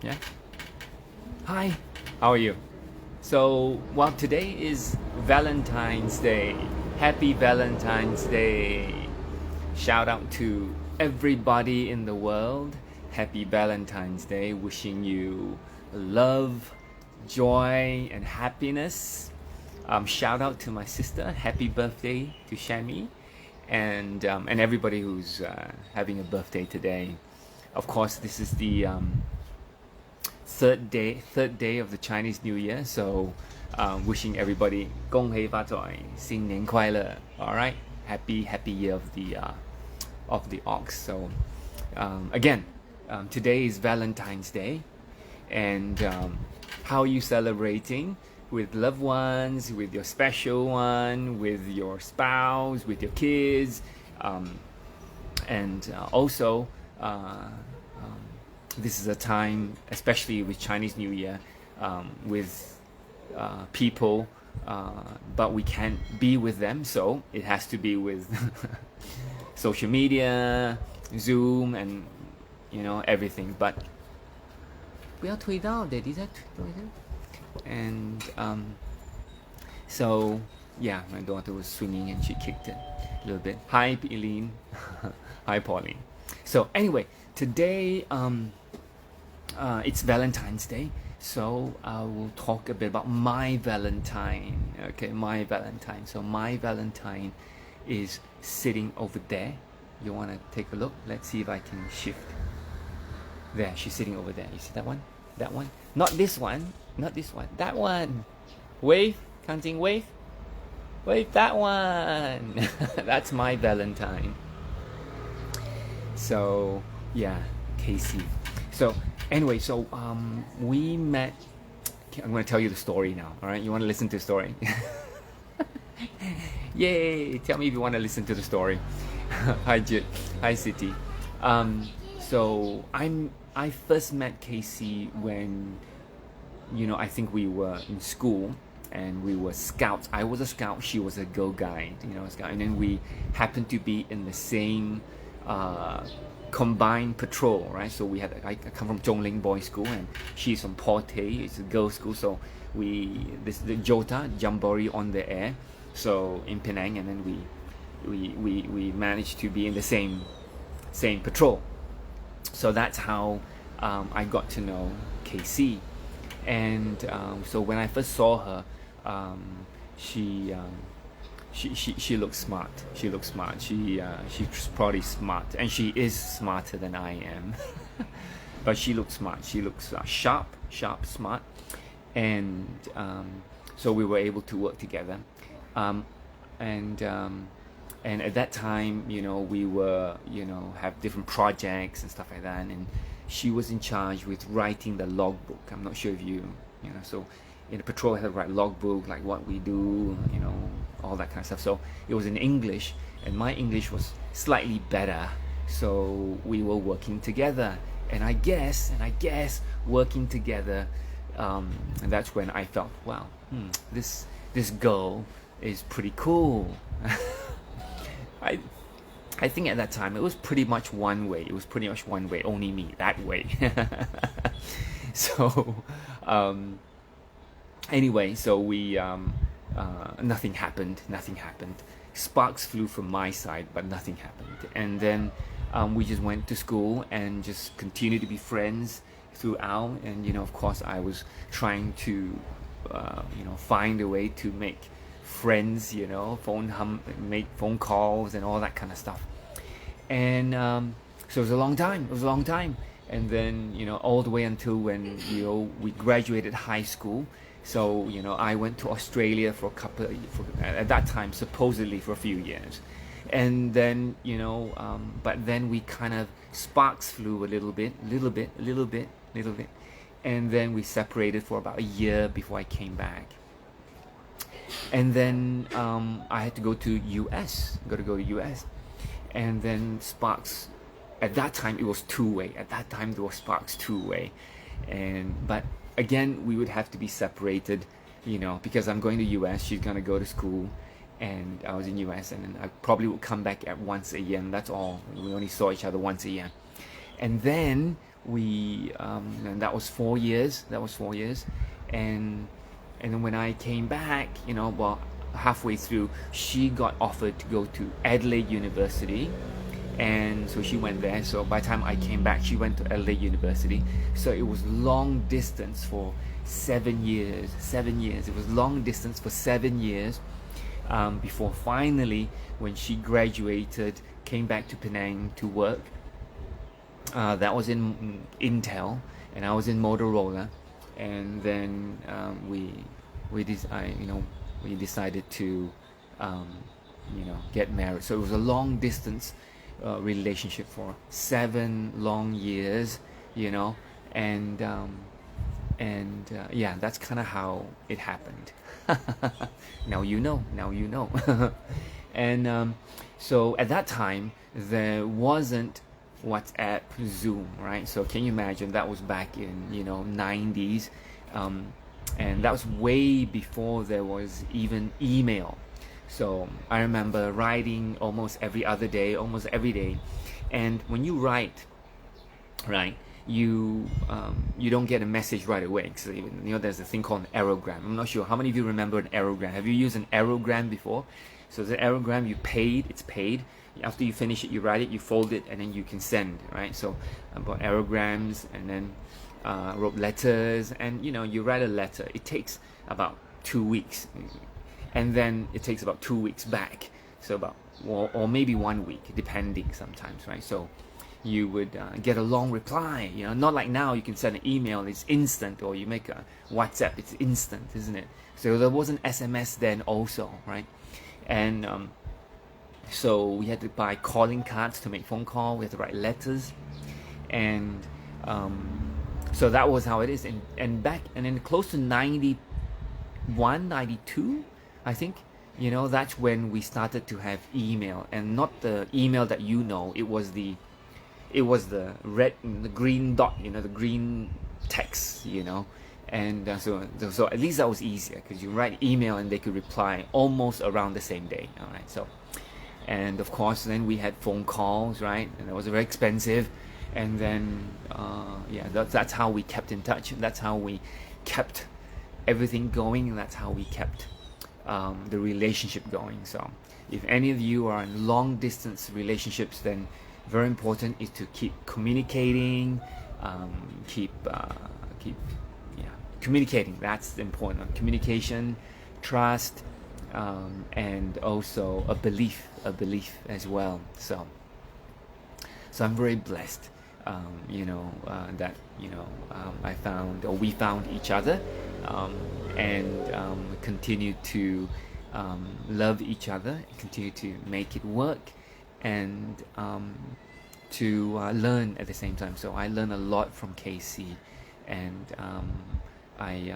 Yeah. Hi. How are you? So, well, today is Valentine's Day. Happy Valentine's Day. Shout out to everybody in the world. Happy Valentine's Day. Wishing you love, joy, and happiness. Shout out to my sister. Happy birthday to Shami, and everybody who's having a birthday today. Of course, this is the third day of the Chinese New Year. So, wishing everybody 恭喜发财，新年快乐. All right, happy year of the ox. So, again, today is Valentine's Day, and how are you celebrating? With loved ones, with your special one, with your spouse, with your kids, and also this is a time, especially with Chinese New Year, with people, but we can't be with them, so it has to be with social media, Zoom, and everything. But 不要推到 daddy 在推的 and so yeah, my daughter was swinging and she kicked it a little bit. Hi Eileen. Hi Pauline. So anyway, today it's Valentine's Day, so I will talk a bit about my Valentine. Okay, my Valentine. So my Valentine is sitting over there. You want to take a look? Let's see if I can shift. There, she's sitting over there. You see that one? That one? Not this one. Not this one. That one. Wave. Counting wave. Wave that one. That's my Valentine. So yeah, Casey. So anyway, so we met. I'm going to tell you the story now. All right, you want to listen to the story? Yay! Tell me if you want to listen to the story. Hi Jit. Hi City. So I first met Casey when I think we were in school and we were scouts. I was a scout. She was a Girl Guide. Scout, and then we happened to be in the same combined patrol, right? So we had I come from Zhongling Boys School and she's from Porte, it's a girls' school. So the Jota Jamboree on the air. So in Penang, and then we managed to be in the same patrol. So that's how I got to know Casey, and so when I first saw her, she looks smart. She looks smart. She's probably smart, and she is smarter than I am. But she looks smart. She looks sharp, smart, and so we were able to work together. And at that time, we were, have different projects and stuff like that. And she was in charge with writing the logbook. I'm not sure if so in the patrol I had to write logbook, like what we do, all that kind of stuff. So it was in English, and my English was slightly better. So we were working together, and I guess working together, and that's when I felt, wow, this girl is pretty cool. I think at that time it was pretty much one way. It was pretty much one way, only me, that way. So anyway, so we nothing happened. Sparks flew from my side, but nothing happened. And then we just went to school and just continued to be friends throughout. And of course, I was trying to find a way to make friends, make phone calls and all that kind of stuff. And so it was a long time. And then all the way until when we graduated high school. So I went to Australia for at that time supposedly for a few years, and then but then we kind of sparks flew a little bit, and then we separated for about a year before I came back. And then I had to go to US, and then sparks. At that time it was two-way. At that time there was sparks two-way, but again we would have to be separated, because I'm going to US, she's gonna go to school, and I was in US, and then I probably would come back at once a year, and that's all. We only saw each other once a year. And then and that was 4 years. And then when I came back, well, halfway through, she got offered to go to Adelaide University, and so she went there. So by the time I came back, she went to Adelaide University. So it was long distance for 7 years. It was long distance for 7 years, before finally, when she graduated, came back to Penang to work. That was in Intel, and I was in Motorola, and then we decided to get married. So it was a long distance relationship for 7 long years, and yeah, that's kind of how it happened. Now you know. And so at that time there wasn't WhatsApp, Zoom, right? So can you imagine, that was back in 90s, and that was way before there was even email. So I remember writing almost every other day, almost every day. And when you write, right, you don't get a message right away. So there's a thing called an aerogram. I'm not sure how many of you remember an aerogram. Have you used an aerogram before? So the aerogram, it's paid. After you finish it, you write it, you fold it, and then you can send, right? So I bought aerograms, and then wrote letters, and you write a letter. It takes about 2 weeks, and then it takes about 2 weeks back. So about, or maybe 1 week, depending sometimes, right? So you would get a long reply, not like now you can send an email, it's instant, or you make a WhatsApp, it's instant, isn't it? So there wasn't SMS then also, right? And so we had to buy calling cards to make phone call, we had to write letters, and so that was how it is. And then close to 91, 92, I think, that's when we started to have email, and not the email that it was the red, the green dot, the green text, and so at least that was easier, because you write email and they could reply almost around the same day. All right, so, and of course then we had phone calls, right, and it was very expensive. And then that's how we kept in touch, and that's how we kept everything going, and that's how we kept the relationship going. So if any of you are in long distance relationships, then very important is to keep communicating, keep communicating. That's important. Communication, trust, and also a belief as well. So I'm very blessed, that we found each other, and continue to love each other, continue to make it work, and to learn at the same time. So I learned a lot from Casey, and I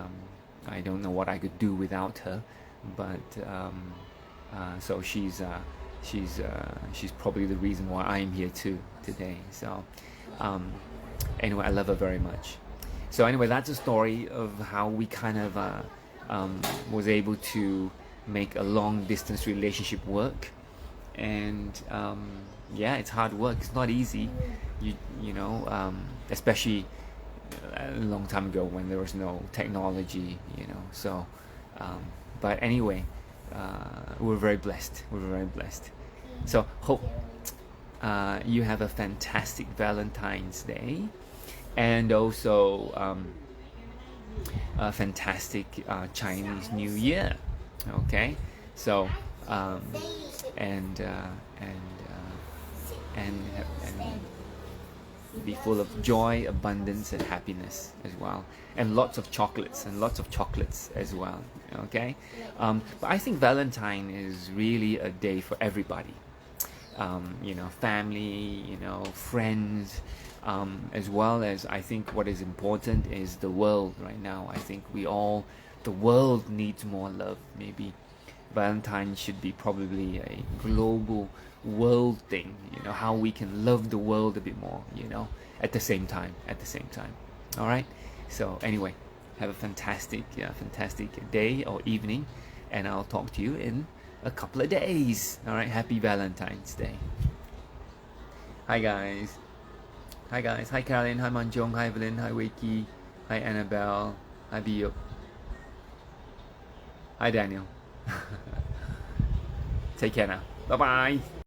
don't know what I could do without her, but so she's probably the reason why I'm here too today. So anyway, I love her very much. So anyway, that's a story of how we kind of was able to make a long distance relationship work. And it's hard work, it's not easy, especially a long time ago when there was no technology, so but anyway, we're very blessed. So hope you have a fantastic Valentine's Day, and also a fantastic Chinese New Year. Okay, so and be full of joy, abundance, and happiness as well, and lots of chocolates as well. Okay, but I think Valentine is really a day for everybody. Family, friends, as well as, I think what is important is the world right now. I think the world needs more love. Maybe Valentine should be probably a global world thing, how we can love the world a bit more, at the same time. All right, so anyway, have a fantastic day or evening, and I'll talk to you in a couple of days. All right, happy Valentine's Day. Hi guys. Hi guys. Hi Caroline. Hi Manjong. Hi Evelyn. Hi Wakey. Hi Annabelle. Hi Bio. Hi Daniel. Take care now. Bye bye.